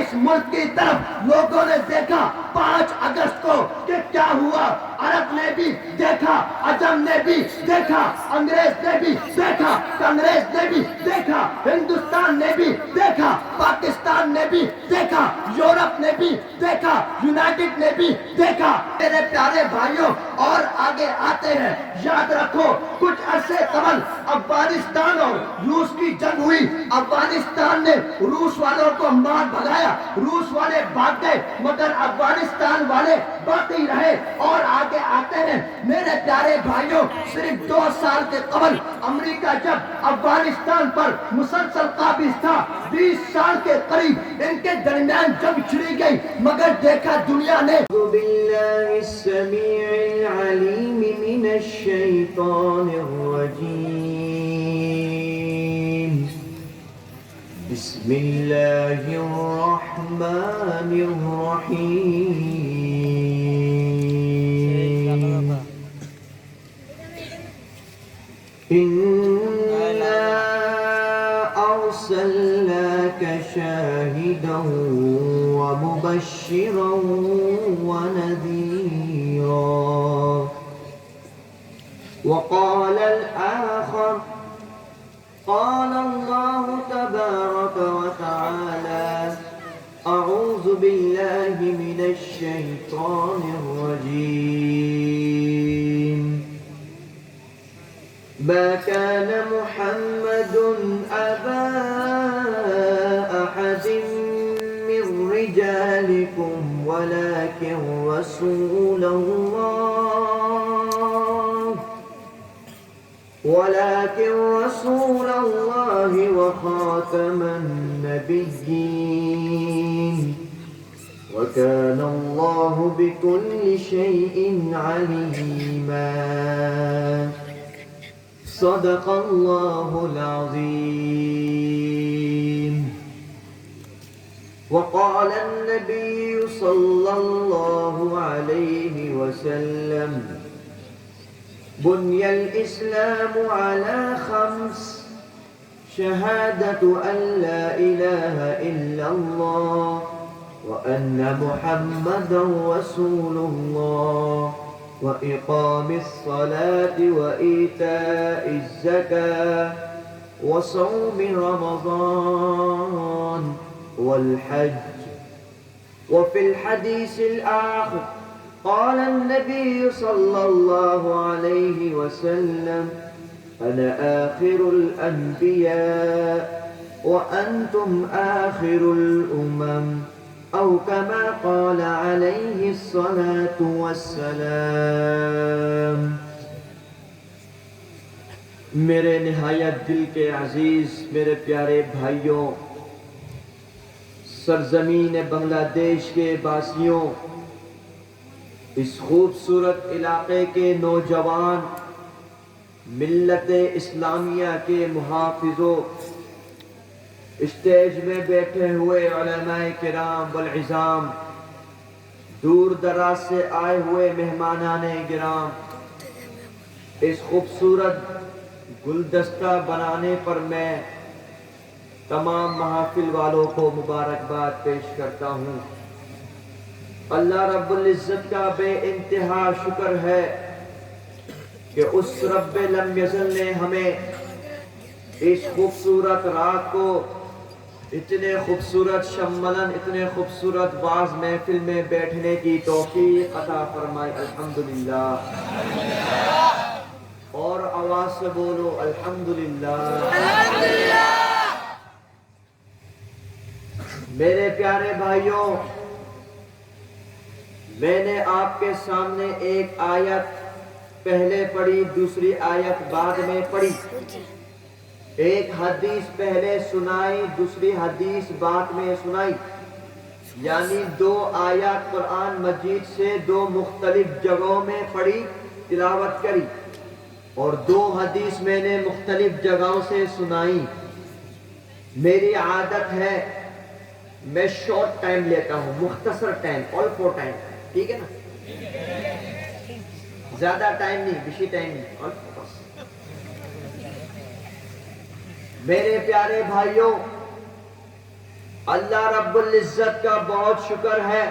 اس ملک کی طرف لوگوں نے دیکھا 5 اگست کو کہ کیا ہوا. عرب نے بھی دیکھا, عجم نے بھی دیکھا, انگریز نے بھی دیکھا, کانگریس نے بھی دیکھا, ہندوستان نے بھی دیکھا, پاکستان نے بھی دیکھا, یورپ نے بھی دیکھا, یونائٹڈ نے بھی دیکھا. میرے پیارے بھائیوں اور آگے آتے ہیں. یاد رکھو کچھ عرصے قبل افغانستان اور روس کی جنگ ہوئی. افغانستان نے روس والوں کو مار بھگایا, روس والے بھاگ گئے مگر افغانستان والے باقی رہے. اور آگے آتے ہیں میرے پیارے بھائیوں, صرف 2 سال کے قبل امریکہ جب افغانستان پر مسلسل قابض تھا, 20 سال کے قریب ان کے درمیان جنگ چھڑی گئی, مگر دیکھا دنیا نے. أعوذ بالله السميع العليم من الشيطان الرجيم. بسم الله الرحمن الرحيم. إنا أرسلناك شاهدا ومبشرا ونذيرا. وقال الآخر قال الله تبارك وتعالى أعوذ بالله من الشيطان الرجيم. ما كان محمد أبا أحد من رجالكم ولكن رسول الله وخاتم النبيين وكان الله بكل شيء عليما. صدق الله العظيم. وقال النبي صلى الله عليه وسلم بني الإسلام على 5: شهادة أن لا إله إلا الله وأن محمدا رسول الله وإقام الصلاة وإيتاء الزكاة وصوم رمضان والحج. وفي الحديث الآخر قال النبي صلى الله عليه وسلم أنا آخر الأنبياء وأنتم آخر الأمم أو كما قال عليه الصلاة والسلام. میرے نہایت دل کے عزیز میرے پیارے بھائیوں, سرزمین بنگلہ دیش کے باسیوں, اس خوبصورت علاقے کے نوجوان, ملت اسلامیہ کے محافظوں, اسٹیج میں بیٹھے ہوئے علماء کرام والعظام, دور دراز سے آئے ہوئے مہمانان گرام, اس خوبصورت گلدستہ بنانے پر میں تمام محافل والوں کو مبارکباد پیش کرتا ہوں. اللہ رب العزت کا بے انتہا شکر ہے کہ اس رب لم یزل نے ہمیں اس خوبصورت رات کو اتنے خوبصورت شملن, اتنے خوبصورت باز محفل میں بیٹھنے کی توفیق عطا فرمائی. الحمدللہ. اور آواز سے بولو الحمدللہ. میرے پیارے بھائیوں, میں نے آپ کے سامنے ایک آیت پہلے پڑھی, دوسری آیت بعد میں پڑھی. ایک حدیث پہلے سنائی, دوسری حدیث بعد میں سنائی. یعنی 2 آیات قرآن مجید سے 2 مختلف جگہوں میں پڑھی, تلاوت کری, اور 2 حدیث میں نے مختلف جگہوں سے سنائی. میری عادت ہے میں شارٹ ٹائم لیتا ہوں, مختصر ٹائم, all for ٹائم, ٹھیک ہے نا, زیادہ ٹائم نہیں, بیشی ٹائم نہیں, all for بس. میرے پیارے بھائیوں, اللہ رب العزت کا بہت شکر ہے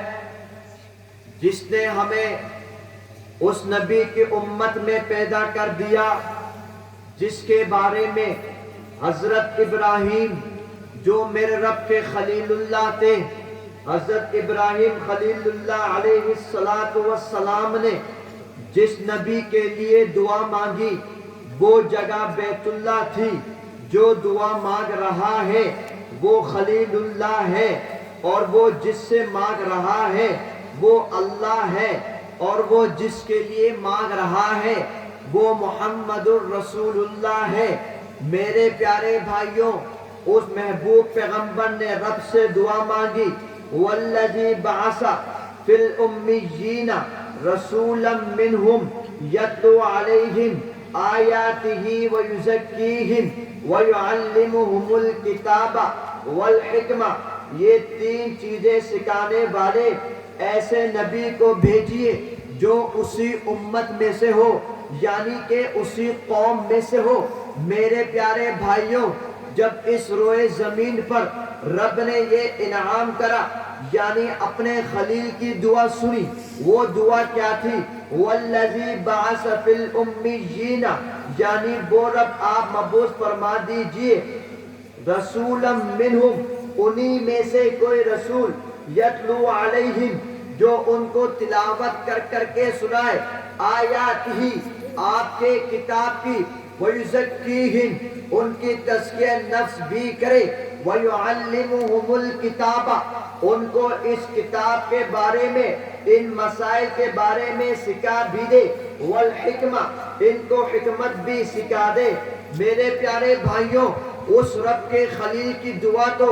جس نے ہمیں اس نبی کی امت میں پیدا کر دیا جس کے بارے میں حضرت ابراہیم جو میرے رب کے خلیل اللہ تھے، حضرت ابراہیم خلیل اللہ علیہ السلام نے جس نبی کے لیے دعا مانگی وہ جگہ بیت اللہ تھی، جو دعا مانگ رہا ہے وہ خلیل اللہ ہے، اور وہ جس سے مانگ رہا ہے وہ اللہ ہے، اور وہ جس کے لیے مانگ رہا ہے وہ محمد الرسول اللہ ہے۔ میرے پیارے بھائیوں، اس محبوب پیغمبر نے رب سے دعا مانگی، والذی بعث فی الامیین رسولا منہم یتلو علیہم آیاتہ ویزکیہم ویعلمہم الکتاب والحکمہ، یہ تین چیزیں سکھانے والے ایسے نبی کو بھیجیے جو اسی امت میں سے ہو، یعنی کہ اسی قوم میں سے ہو۔ میرے پیارے بھائیوں، جب اس روئے زمین پر رب نے یہ انعام کرا، یعنی اپنے خلیل کی دعا سنی، وہ دعا کیا تھی؟ والذی بعث فی الامیین، یعنی وہ رب آپ مبعوث فرما دیجئے رسولا منہم، انہی میں سے کوئی رسول، یتلو علیہم، جو ان کو تلاوت کر کر کے سنائے، آیات ہی، آپ کے کتاب کی، وَيُزَكِّيهِمْ، ان کی تزکیہ نفس بھی کرے، وَيُعَلِّمُهُمُ الْكِتَابَ، ان کو اس کتاب کے بارے میں، ان مسائل کے بارے میں سکھا بھی دے، وَالْحِكْمَةِ، ان کو حکمت بھی سکھا دے۔ میرے پیارے بھائیوں، اس رب کے خلیل کی دعا تو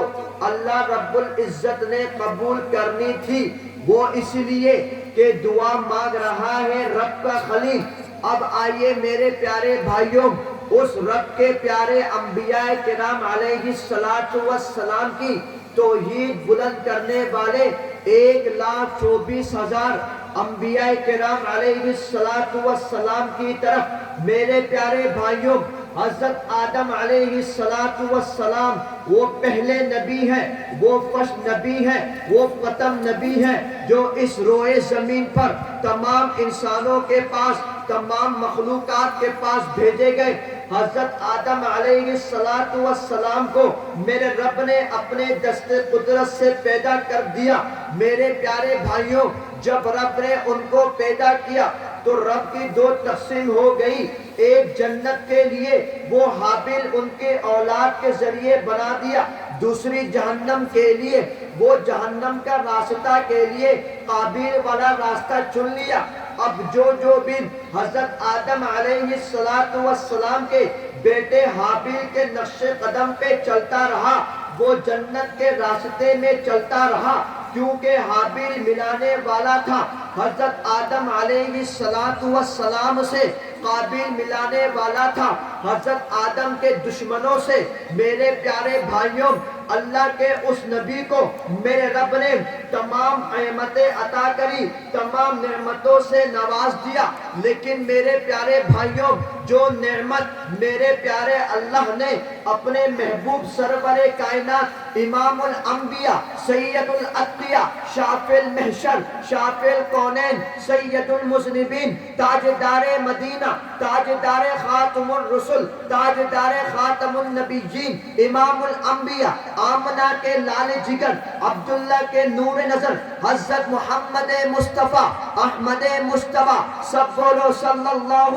اللہ رب العزت نے قبول کرنی تھی، وہ اس لیے کہ دعا مانگ رہا ہے رب کا خلیل۔ اب آئیے میرے پیارے بھائیوں، اس رب کے پیارے انبیاء کرام علیہ السلام کی توحید بلند کرنے والے 1,24,000 انبیاء کرام علیہ السلام کی طرف میرے پیارے بھائیوں، حضرت آدم علیہ السلام وہ پہلے نبی ہیں، وہ فرسٹ نبی ہیں، وہ پرتم نبی ہیں جو اس روئے زمین پر تمام انسانوں کے پاس، تمام مخلوقات کے پاس بھیجے گئے۔ حضرت آدم علیہ السلام کو میرے رب نے اپنے دست قدرت سے پیدا کر دیا۔ میرے پیارے بھائیوں، جب رب نے ان کو پیدا کیا تو رب کی دو تقسیم ہو گئی، ایک جنت کے لیے وہ حابیل ان کے اولاد کے ذریعے بنا دیا، دوسری جہنم کے لیے وہ جہنم کا راستہ کے لیے قابیل والا راستہ چن لیا۔ اب جو بھی حضرت آدم علیہ السلام کے بیٹے حابیل کے نقش قدم پہ چلتا رہا، وہ جنت کے راستے میں چلتا رہا، کیونکہ حابیل ملانے والا تھا حضرت آدم علیہ السلام سے، قابیل ملانے والا تھا حضرت آدم کے دشمنوں سے۔ میرے پیارے بھائیوں، اللہ کے اس نبی کو میرے رب نے تمام نعمتیں عطا کری، تمام نعمتوں سے نواز دیا، لیکن میرے پیارے بھائیوں، جو نعمت میرے پیارے اللہ نے اپنے محبوب سرور کائنات امام الانبیاء سید الاتقیاء شافع المحشر شافع الکونین سید المذنبین تاجدار مدینہ تاجدار خاتم الرسل تاجدار خاتم النبیین امام الانبیاء آمنہ کے لال جگر عبداللہ کے نور نظر حضرت محمد مصطفیٰ احمد مصطفیٰ، سب بولو صلی اللہ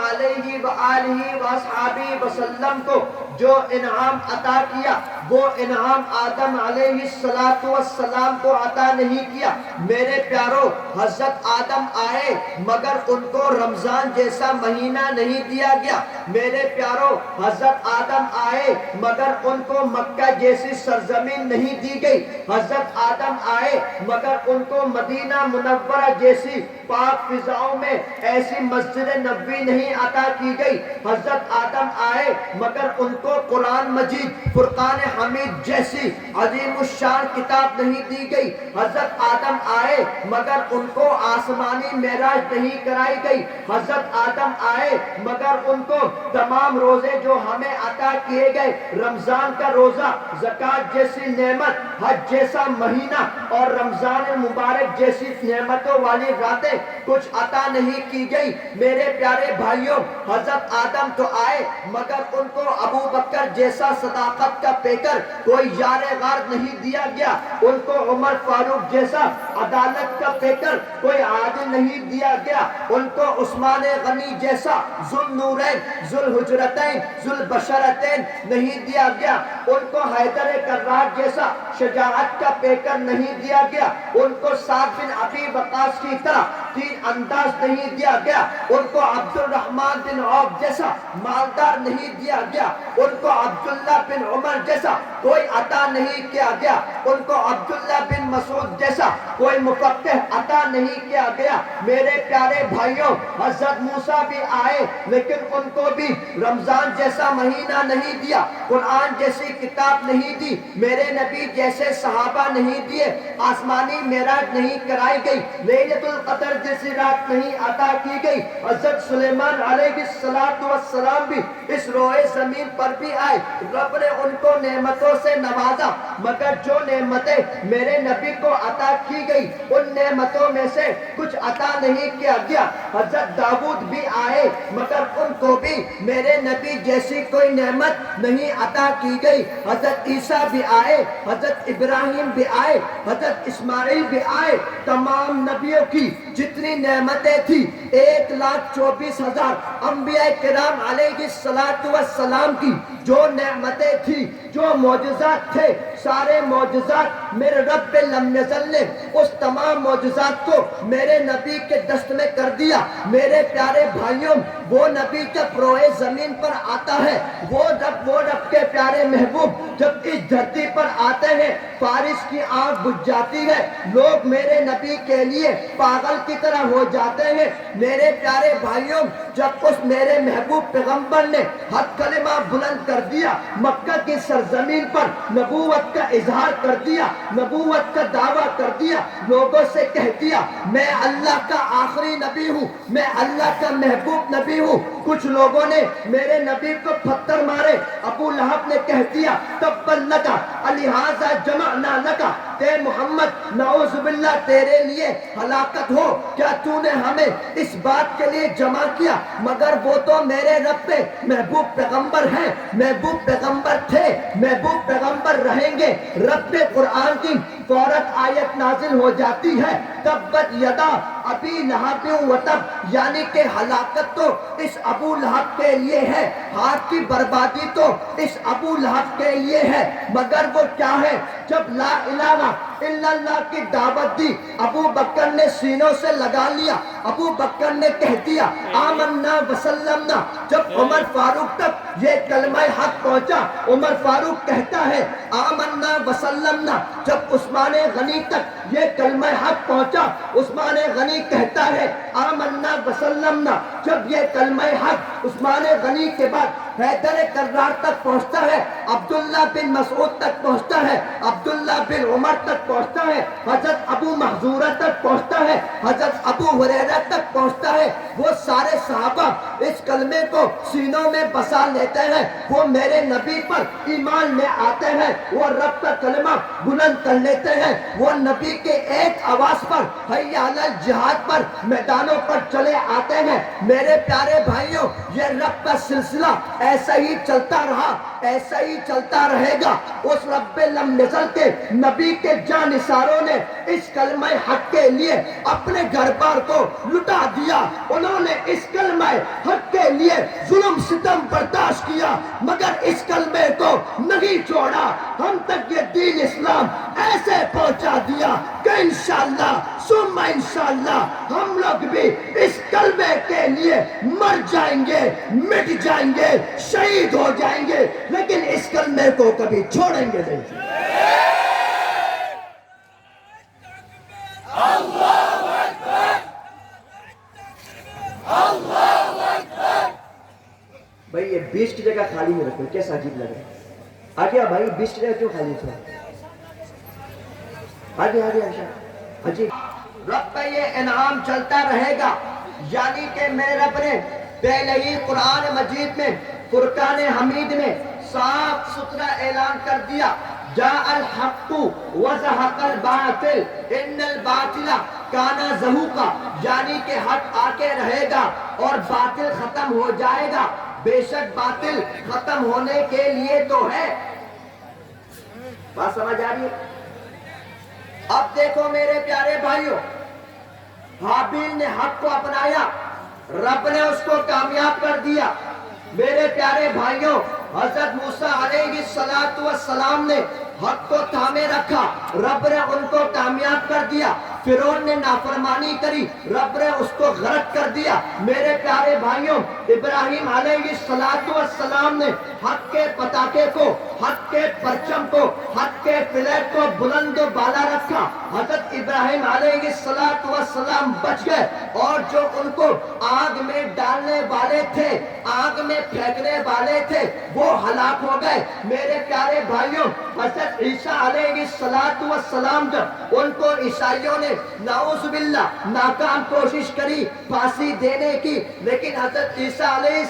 علیہ وآلہ وآصحابہ وسلم کو جو انعام عطا کیا، وہ انعام آدم علیہ السلام کو عطا نہیں کیا۔ میرے پیارو، حضرت آدم آئے مگر ان کو رمضان جیسا مہینہ نہیں دیا گیا۔ میرے پیارو، حضرت آدم آئے مگر ان کو مکہ جیسی سرزمین نہیں دی گئی۔ حضرت آدم آئے مگر ان کو مدینہ منورہ جیسی پاک فضاؤں میں ایسی مسجد نبوی نہیں عطا کی کی گئی. حضرت آدم آئے مگر ان کو قرآن مجید فرقان حمید جیسی عظیم الشان کتاب نہیں دی گئی. حضرت آدم آئے مگر ان کو آسمانی معراج نہیں کرائی گئی. حضرت آدم آئے مگر ان کو تمام روزے جو ہمیں عطا کیے گئے، رمضان کا روزہ، زکوٰۃ جیسی نعمت، حج جیسا مہینہ اور رمضان المبارک جیسی نعمتوں والی راتیں کچھ عطا نہیں کی گئی. میرے پیارے بھائیوں، حضرت آدم تو آئے مگر ان کو ابو بکر جیسا صداقت کا پیکر کوئی یار غار نہیں دیا گیا. ان کو عمر فاروق جیسا عدالت کا پیکر کوئی عادل نہیں دیا گیا. ان کو عثمان غنی جیسا ذوالنورین، ذوالحجرتین، ذوالبشرتین نہیں دیا گیا. ان کو حیدر کرار جیسا شجاعت کا پیکر نہیں دیا گیا. ان کو سعد بن ابی وقاص کی طرح تین انداز نہیں دیا گیا. ان کو عبد الرحمن بن عوف جیسا مالدار نہیں دیا گیا. ان کو عبداللہ بن عمر جیسا کوئی عطا نہیں کیا گیا. ان کو عبداللہ بن مسعود جیسا کوئی مفقہ عطا نہیں کیا گیا. میرے پیارے بھائیوں، حضرت موسیٰ بھی آئے لیکن ان کو بھی رمضان جیسا مہینہ نہیں دیا، قرآن جیسی کتاب نہیں دی، میرے نبی جیسے صحابہ نہیں دیے، آسمانی معراج نہیں کرائی گئی، لیلۃ القدر جیسی رات نہیں عطا کی گئی. حضرت سلیمان علیہ السلام بھی اس روئے زمین پر بھی آئے. رب نے ان کو نعمتوں سے نوازا مگر جو نعمتیں میرے نبی کو عطا کی گئی ان نعمتوں میں سے کچھ عطا نہیں کیا گیا. حضرت داؤد بھی آئے مگر ان کو بھی میرے نبی جیسی کوئی نعمت نہیں عطا کی گئی. حضرت عیسیٰ بھی آئے، حضرت ابراہیم بھی آئے، حضرت اسماعیل بھی آئے. تمام نبیوں کی جتنی نعمتیں تھی 1,24,000 انبیاء کرام علیہ السلام کی جو نعمتیں تھی، جو معجزات تھے، سارے معجزات میرے رب لم یزل نے اس تمام معجزات کو میرے نبی کے دست میں کر دیا. میرے پیارے بھائیوں، وہ نبی جب روئے زمین پر آتا ہے، وہ رب کے پیارے محبوب جب اس دھرتی پر آتے ہیں، فارس کی آنکھ بجھ جاتی ہے، لوگ میرے نبی کے لیے پاگل کی طرح ہو جاتے ہیں. میرے پیارے بھائیوں، جب اس میرے محبوب پیغمبر نے حق کلمہ بلند کر دیا، مکہ کی سرزمین پر نبوت کا اظہار کر دیا، نبوت کا دعویٰ کر دیا، لوگوں سے کہہ دیا میں اللہ کا آخری نبی ہوں، میں اللہ کا محبوب نبی ہوں. کچھ لوگوں نے میرے نبی کو پتھر مارے. ابو لہب نے کہہ دیا تبا لکا الہٰذا جمعنا لکا، اے محمد نعوذ باللہ تیرے لیے ہلاکت ہو، کیا تو نے ہمیں اس بات کے لیے جمع کیا؟ مگر وہ تو میرے رب پہ محبوب پیغمبر ہیں، محبوب پیغمبر تھے، محبوب پیغمبر رہیں گے. رب قرآن کی فوراً آیت نازل ہو جاتی ہے تبت یدا ابی لہب و تب، یعنی کہ ہلاکت تو اس ابو لہب کے لیے ہے، ہاتھ کی بربادی تو اس ابو لہب کے لیے ہے. مگر وہ کیا ہے؟ جب لا الہ الا اللہ کی دعوت دی، ابو بکر نے سینوں سے لگا لیا. ابو بکر نے کہہ دیا آمنا وسلمنا. جب عمر فاروق تک یہ کلمہ حق پہنچا، عمر فاروق کہتا ہے آمنا وسلمنا. جب عثمان غنی تک یہ کلمہ حق پہنچا، عثمان غنی کہتا ہے آمنا وسلمنا. جب یہ کلمہ حق عثمان غنی کے بعد حیدر کرار تک پہنچتا ہے، عبداللہ بن مسعود تک پہنچتا ہے، عبداللہ بن عمر تک پہنچتا ہے، حضرت ابو محذورہ تک پہنچتا ہے، حضرت ابو ہریرہ تک پہنچتا ہے. وہ سارے صحابہ اس کلمے کو سینوں میں بسا لیتے ہیں، وہ میرے نبی پر ایمان لے آتے ہیں، وہ رب کا کلمہ بلند کر لیتے ہیں، وہ نبی کے ایک آواز پر حی علی الجہاد پر میدانوں پر چلے آتے ہیں. میرے پیارے بھائیوں، یہ رب کا سلسلہ ایسا ہی چلتا رہا، ایسا ہی چلتا رہے گا. اس رب لم یزل کے نبی کے جانثاروں نے اس کلمہ حق کے لیے اپنے گھر بار کو لٹا دیا. انہوں نے اس کلمہ حق کے لیے ظلم ستم برداشت کیا مگر اس کلمے کو نہیں چھوڑا. ہم تک یہ دین اسلام ایسے پہنچا دیا کہ انشاءاللہ ثم انشاءاللہ ہم لوگ بھی اس کلمے کے لیے مر جائیں گے، مٹ جائیں گے، شہید ہو جائیں گے، لیکن اس کلمے کو کبھی چھوڑیں گے نہیں. بھائی یہ 20 کی جگہ خالی میں رکھو، کیسا عجیب لگ رہا ہے؟ آگے بھائی 20 کی جگہ کیوں خالی تھا؟ آگے عجیب رب کا یہ انعام چلتا رہے گا، یعنی کہ میرے رب نے پہلے ہی قرآن مجید میں فرقان حمید میں صاف ستھرا اعلان کر دیا، جاء الحق وزهق الباطل ان الباطل کان زہوقا، یعنی کہ حق آ کے رہے گا اور باطل ختم ہو جائے گا۔ بے شک باطل ختم ہونے کے لیے تو ہے۔ بات سمجھ آ رہی ہے؟ اب دیکھو میرے پیارے بھائیوں، حابیل نے حق کو اپنایا، رب نے اس کو کامیاب کر دیا۔ میرے پیارے بھائیوں، حضرت موسیٰ علیہ السلام نے حق کو تھامے رکھا، رب نے ان کو کامیاب کر دیا۔ فرعون نے نافرمانی کری، رب نے اس کو غرق کر دیا۔ میرے پیارے بھائیوں، ابراہیم علیہ السلام نے حق کے پتاکے کو، حق کے پرچم کو، حق کے فلیگ کو بلند و بالا رکھا۔ حضرت ابراہیم علیہ السلام بچ گئے، اور جو ان کو آگ میں ڈالنے والے تھے، آگ میں پھینکنے والے تھے، وہ ہلاک ہو گئے۔ میرے پیارے بھائیوں، حضرت عیسیٰ علیہ السلام جب ان کو عیسائیوں نے نعوذ باللہ ناکام کوشش کری پھانسی دینے کی، لیکن حضرت عیسیٰ علیہ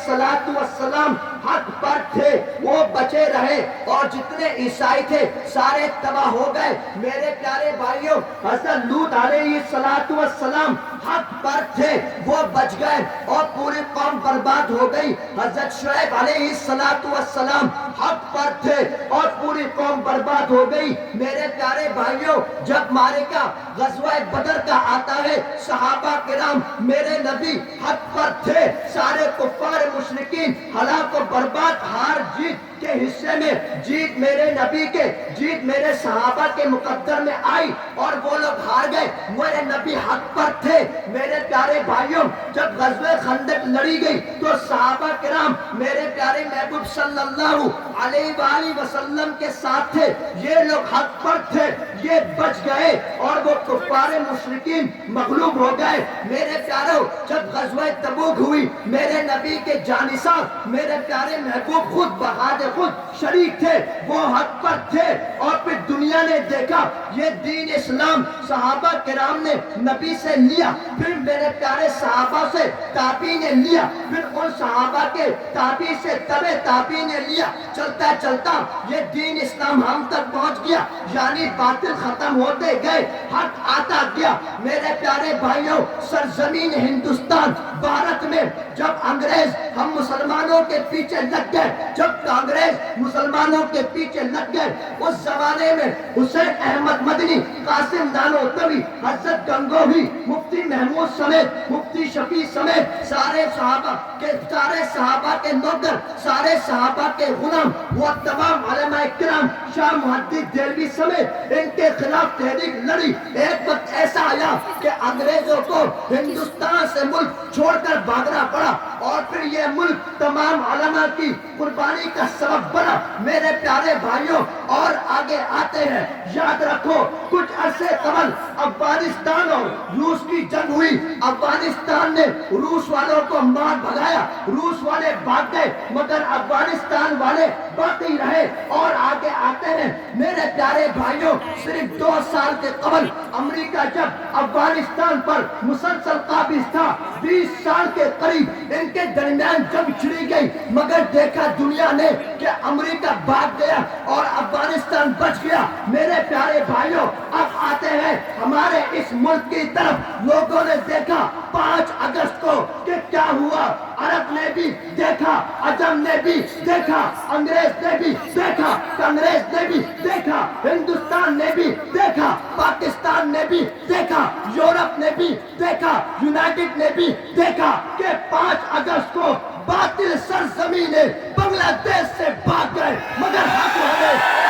السلام حق پر تھے، وہ بچے رہے، اور جتنے عیسائی تھے سارے تباہ ہو گئے۔ میرے پیارے بھائیوں، حضرت لوط علیہ السلام حق پر تھے، وہ بچ گئے اور پوری قوم برباد ہو گئی۔ حضرت شعیب علیہ السلام حق پر تھے اور پوری قوم برباد ہو گئی۔ میرے پیارے بھائیوں، جب معرکہ غزوہ بدر کا آتا ہے، صحابہ کرام میرے نبی حق پر تھے، سارے کفار مشرکین ہلاک و برباد، ہار جیت کے حصے میں جیت میرے نبی کے، جیت میرے صحابہ کے مقدر میں آئی اور وہ لوگ ہار گئے، میرے نبی حق پر تھے۔ میرے پیارے بھائیوں، جب غزوہ خندق لڑی گئی تو صحابہ کرام میرے پیارے محبوب صلی اللہ علیہ وآلہ وسلم کے ساتھ تھے، یہ لوگ حق پر تھے، یہ بچ گئے اور وہ کفار مشرکین مغلوب ہو گئے۔ میرے پیاروں، جب غزوہ تبوک ہوئی، میرے نبی کے جانثار میرے پیارے محبوب خود بغاد خود شریک تھے، وہ حق پر تھے، اور پھر دنیا نے دیکھا یہ دین اسلام صحابہ کرام نے نبی سے لیا، پھر میرے پیارے صحابہ سے تابعین نے لیا، پھر ان صحابہ کے تابعی سے تبع تابعین نے لیا، چلتا چلتا یہ دین اسلام ہم تک پہنچ گیا، یعنی باطل ختم ہوتے گئے، حق آتا گیا۔ میرے پیارے بھائیوں، سرزمین ہندوستان بھارت میں جب انگریز ہم مسلمانوں کے پیچھے لگ گئے، جب کانگریس مسلمانوں کے پیچھے لگ گئے، اس زمانے میں حسین احمد مدنی، قاسم نانوتوی، حضرت گنگوہی، مفتی محمود سمیت، مفتی شفیع سمیت سارے صحابہ کے نوکر، سارے صحابہ کے غلام، وہ تمام علماء کرام، شاہ محدث دہلوی سمیت ان کے خلاف تحریک لڑی۔ ایک وقت ایسا آیا کہ انگریزوں کو ہندوستان سے ملک چھوڑ کر بھاگنا پڑا، اور پھر یہ ملک تمام علماء کی قربانی کا سبب بنا۔ میرے پیارے بھائیوں، اور آگے آتے ہیں، یاد رکھو کچھ عرصے قبل افغانستان اور روس کی جنگ ہوئی، افغانستان نے روس والوں کو مار بھگایا، روس والے بھاگ گئے مگر افغانستان والے باقی رہے۔ اور آگے آتے ہیں میرے پیارے بھائیوں، صرف 2 سال کے قبل امریکہ جب افغانستان پر مسلسل قابض تھا، 20 سال کے قریب ان کے درمیان جنگ چھڑی گئی، مگر دیکھا دنیا نے کہ امریکہ بھاگ گیا اور افغانستان بچ گیا۔ میرے پیارے بھائیوں، اب آتے ہیں ہمارے اس ملک کی طرف۔ لوگوں نے دیکھا 5 اگست کو کہ کیا ہوا، عرب نے بھی دیکھا، عجم نے بھی دیکھا، انگریز نے بھی دیکھا، کانگریس نے بھی دیکھا، ہندوستان نے بھی دیکھا، پاکستان نے بھی دیکھا، یورپ نے بھی دیکھا، یونائٹڈ نے بھی دیکھا کہ 5 اگست کو باطل سرزمین بنگلہ دیش سے بھاگ گئے، مگر حق ہمیں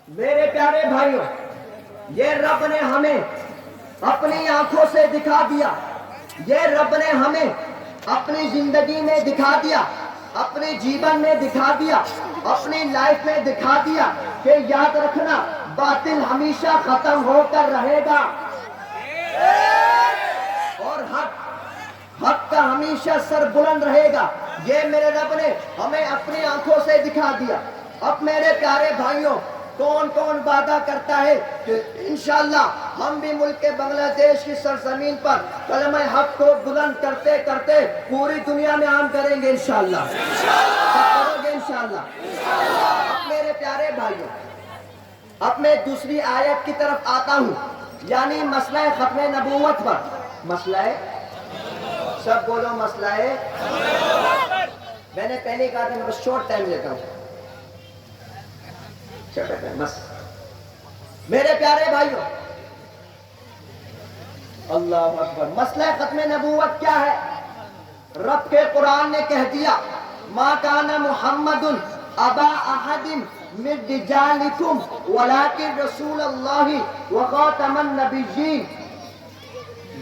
میرے پیارے بھائیوں، یہ رب نے ہمیں اپنی آنکھوں سے دکھا دیا یہ رب نے ہمیں اپنی زندگی میں دکھا دیا، اپنے جیون میں دکھا دیا، اپنی لائف میں دکھا دیا کہ یاد رکھنا باطل ہمیشہ ختم ہو کر رہے گا اور حق کا ہمیشہ سر بلند رہے گا۔ یہ میرے رب نے ہمیں اپنی آنکھوں سے دکھا دیا۔ اب میرے پیارے بھائیوں، کون کون وعدہ کرتا ہے کہ انشاءاللہ ہم بھی ملک بنگلہ دیش کی سرزمین پر کلمہ حق کو بلند کرتے کرتے پوری دنیا میں عام کریں گے انشاءاللہ؟ کرو گے انشاءاللہ؟ اب میرے پیارے بھائیوں، اب میں دوسری آیت کی طرف آتا ہوں، یعنی مسئلہ ختم نبوت پر۔ مسئلہ سب بولو، مسئلہ میں نے پہلے کہا تھا میں بس شورٹ ٹائم لیتا ہوں، بس میرے پیارے بھائیوں، اللہ اکبر، مسئلہ ختم نبوت کیا ہے؟ رب کے قرآن نے کہہ دیا ما کان محمد ابا احد من رجالکم ولکن رسول اللہ وخاتم النبیین۔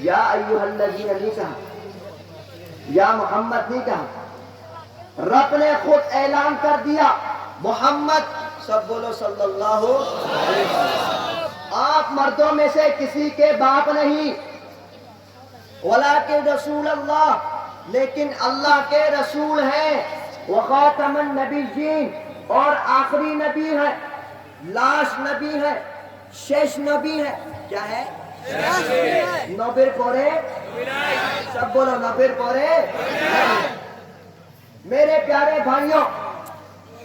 یا ایھا الذین نہیں کہا، یا محمد نہیں کہا، رب نے خود اعلان کر دیا محمد، سب بولو صلی اللہ علیہ وسلم، آپ مردوں میں سے کسی کے باپ نہیں، ولیکن رسول اللہ، لیکن اللہ کے رسول ہیں، وخاتم النبیین، اور آخری نبی ہے، لاش نبی ہے، شیش نبی ہے۔ کیا ہے؟ نوبر پورے، سب بولو نوبر پورے۔ میرے پیارے بھائیوں،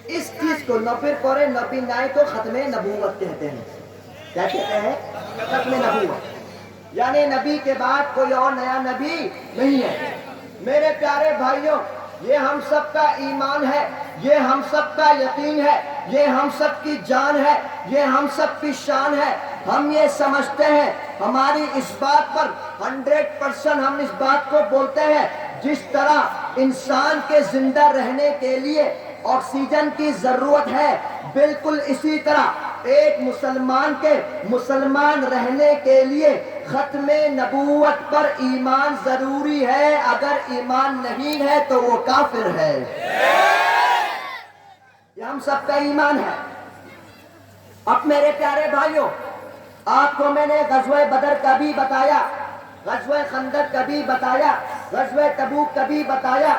اس چیز کو نوبر پورے نبی نائے کو ختم نبوت کہتے ہیں۔ کیا کہتے ہیں؟ ختم نبوت، یعنی نبی کے بعد کوئی اور نیا نبی نہیں ہے۔ میرے پیارے بھائیوں، یہ ہم سب کا ایمان ہے، یہ ہم سب کا یقین ہے، یہ ہم سب کی جان ہے، یہ ہم سب کی شان ہے۔ ہم یہ سمجھتے ہیں، ہماری اس بات پر 100% ہم اس بات کو بولتے ہیں، جس طرح انسان کے زندہ رہنے کے لیے آکسیجن کی ضرورت ہے، بالکل اسی طرح ایک مسلمان کے مسلمان رہنے کے لیے ختم نبوت پر ایمان ضروری ہے۔ اگر ایمان نہیں ہے تو وہ کافر ہے۔ یہ ہم سب کا ایمان ہے۔ اب میرے پیارے بھائیوں، آپ کو میں نے غزوہ بدر کا بھی بتایا، غزوہ خندق کا بھی بتایا، غزوہ تبوک کا بھی بتایا،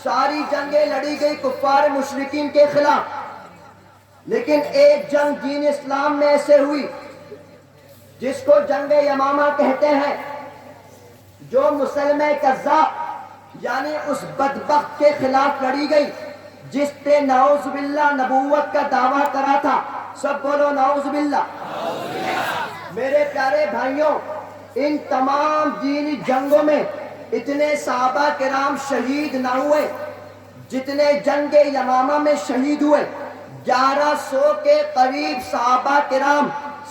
ساری جنگیں لڑی گئی کفار مشرکین کے خلاف، لیکن ایک جنگ دین اسلام میں ایسے ہوئی جس کو جنگ یمامہ کہتے ہیں، جو مسلمہ کذاب یعنی اس بدبخت کے خلاف لڑی گئی جس نے نعوذ باللہ نبوت کا دعویٰ کرا تھا۔ سب بولو نعوذ باللہ۔ میرے پیارے بھائیوں، ان تمام دینی جنگوں میں اتنے صحابہ کرام شہید نہ ہوئے جتنے جنگ یمامہ میں شہید ہوئے۔ 1100 کے قریب صحابہ کرام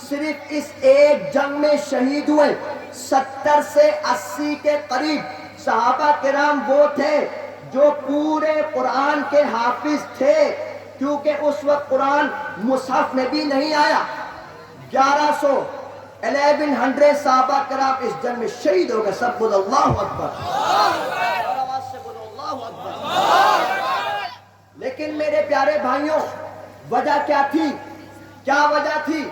صرف اس ایک جنگ میں شہید ہوئے۔ 70 سے 80 کے قریب صحابہ کرام وہ تھے جو پورے قرآن کے حافظ تھے، کیونکہ اس وقت قرآن مصحف میں بھی نہیں آیا۔ 1100 صحابہ کرام اس جنگ میں شہید ہو گئے۔ سب بولو اللہ اکبر، اور آواز سے بولو اللہ اکبر۔ لیکن میرے پیارے بھائیوں، وجہ کیا تھی؟ کیا وجہ تھی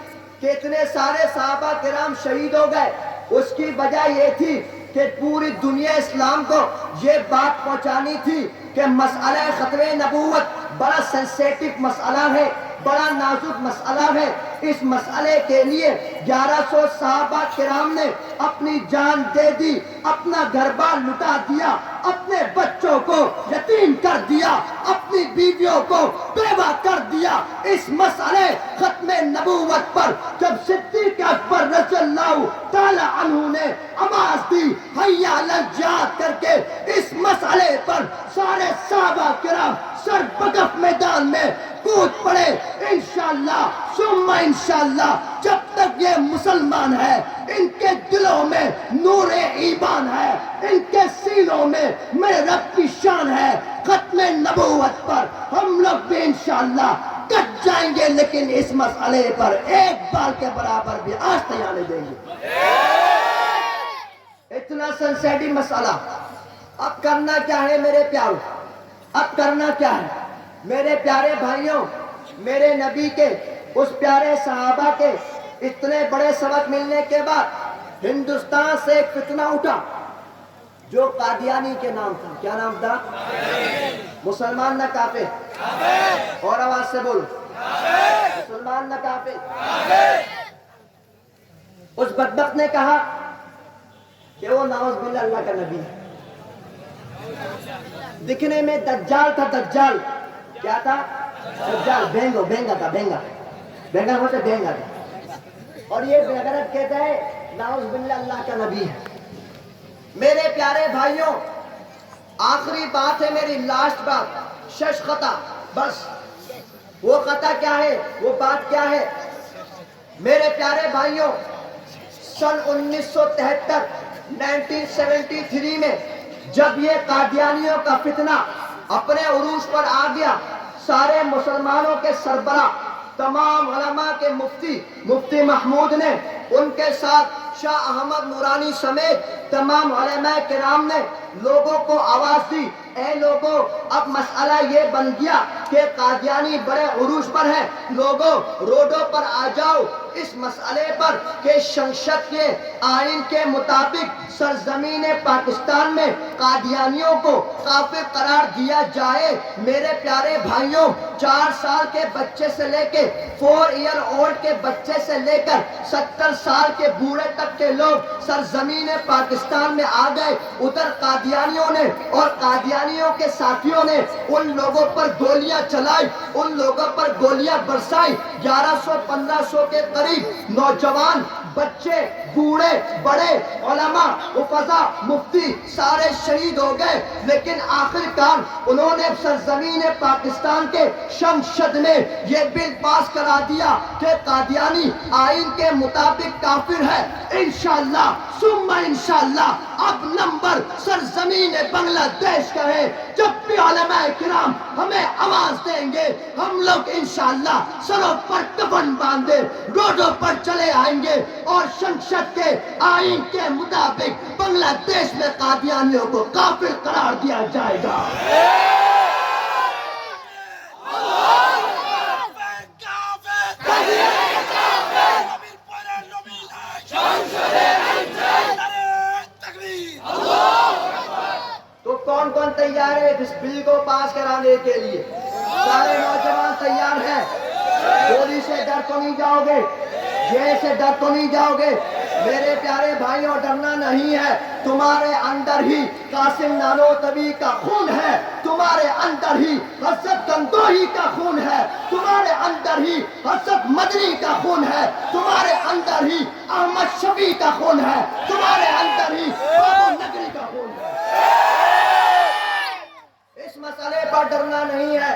کہ اتنے سارے صحابہ کرام شہید ہو گئے؟ اس کی وجہ یہ تھی کہ پوری دنیا اسلام کو یہ بات پہنچانی تھی کہ مسئلہ ختم نبوت بڑا سینسیٹیو مسئلہ ہے، بڑا نازک مسئلہ ہے۔ اس مسئلے کے لیے 1100 صحابہ کرام نے اپنی جان دے دی، اپنا گھر بار لٹا دیا، اپنے بچوں کو یتیم کر دیا، اپنی بیویوں کو بیوہ کر دیا۔ اس مسئلے ختم نبوت پر جب صدیق اکبر رضی اللہ تعالی عنہ نے آواز دی حی علی الجہاد کر کے، اس مسئلے پر سارے صحابہ کرام سر بگف میدان میں کود پڑے۔ انشاءاللہ ثم انشاءاللہ جب تک یہ مسلمان ہے، ان کے دلوں میں نور ایمان ہے، ان کے سینوں میں میرے رب کی شان ہے۔ ختم نبوت پر ہم لوگ بھی انشاءاللہ کٹ جائیں گے، لیکن اس مسئلے پر ایک بال کے برابر بھی آج تیار نہیں دیں گے۔ اتنا سنسیٹیو مسئلہ. اب کرنا کیا ہے میرے پیاروں؟ اب کرنا کیا ہے میرے پیارے بھائیوں؟ میرے نبی کے اس پیارے صحابہ کے اتنے بڑے سبق ملنے کے بعد ہندوستان سے ایک فتنہ اٹھا جو قادیانی کے نام تھا. کیا نام تھا؟ مسلمان نہ کافر. اور آواز سے بولو. مسلمان نہ کافر. اس بدبخت نے کہا کہ وہ نعوذ باللہ اللہ کا نبی ہے. دکھنے میں دجال تھا. دجال کیا تھا؟ دجال بینگا تھا. بینگا ہوتا بینگا تھا. اور یہ بغیرت کہتا ہے نعوذ باللہ اللہ کا نبی ہے. میرے پیارے بھائیوں آخری بات ہے میری، لاسٹ بات. شش خطا. بس وہ خطا کیا ہے، وہ بات کیا ہے میرے پیارے بھائیوں؟ سن 1973 1973 میں جب یہ قادیانیوں کا فتنہ اپنے عروج پر آ گیا، سارے مسلمانوں کے سربراہ، تمام علماء کے مفتی محمود نے، ان کے ساتھ شاہ احمد نورانی سمیت تمام علماء کرام نے لوگوں کو آواز دی، اے لوگوں اب مسئلہ یہ بن گیا کہ قادیانی بڑے عروج پر ہیں، لوگوں روڈوں پر آ جاؤ اس مسئلے پر کہ شنشت کے آئین کے مطابق سرزمین پاکستان میں قادیانیوں کو کافر قرار دیا جائے. میرے پیارے بھائیوں 4 سال کے بچے سے لے کے 4 ایئر اولڈ کے بچے سے لے کر 70 سال کے بوڑھے تک کے لوگ سرزمین پاکستان میں آ گئے. ادھر قادیانیوں نے اور قادیانیوں کے ساتھیوں نے ان لوگوں پر گولیاں چلائی، ان لوگوں پر گولیاں برسائی. 1100-1500 کے قریب نوجوان، بچے، بوڑھے، بڑے، علماء، حفظاء، مفتی سارے شہید ہو گئے. لیکن آخر کار انہوں نے سرزمین پاکستان کے شمشد میں یہ بل پاس کرا دیا کہ قادیانی آئین کے مطابق کافر ہے. انشاءاللہ ثم انشاءاللہ اب نمبر سرزمین بنگلہ دیش کا ہے. جب بھی علماء کرام ہمیں آواز دیں گے ہم لوگ انشاءاللہ سروں پر کفن باندھے روڈوں پر چلے آئیں گے اور شمشد کے آئین کے مطابق بنگلہ دیش میں قادیانیوں کو کافر قرار دیا جائے گا. تو کون کون تیار ہے اس بل کو پاس کرانے کے لیے؟ سارے نوجوان تیار ہیں. گولی سے ڈر تو نہیں جاؤ گے، جیل سے ڈر تو نہیں جاؤ گے. میرے پیارے بھائیوں ڈرنا نہیں ہے. تمہارے اندر ہی قاسم نانوتوی کا خون ہے، تمہارے اندر ہی حضرت گنگوہی کا خون ہے، تمہارے اندر ہی حضرت مدنی کا خون ہے، تمہارے اندر ہی احمد شفیع کا خون ہے، تمہارے اندر ہی بابو نگری کا خون ہے. اس مسئلے پر ڈرنا نہیں ہے،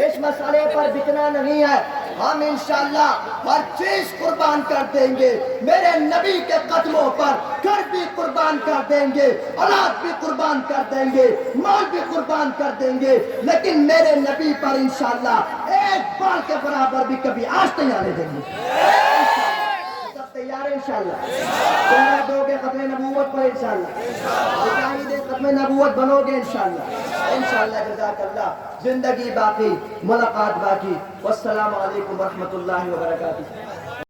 اس مسئلے پر بکنا نہیں ہے. ہم انشاءاللہ ہر چیز قربان کر دیں گے. میرے نبی کے قدموں پر گھر بھی قربان کر دیں گے، اولاد بھی قربان کر دیں گے، مال بھی قربان کر دیں گے، لیکن میرے نبی پر انشاءاللہ ایک بال کے برابر بھی کبھی آج نہیں آنے دیں گے. سب تیار ہے انشاءاللہ؟ پہرا دو گے ختم نبوت پر انشاءاللہ، مجاہد ختم نبوت بنو گے انشاءاللہ. جزاک اللہ. زندگی باقی، ملاقات باقی. والسلام علیکم ورحمۃ اللہ وبرکاتہ.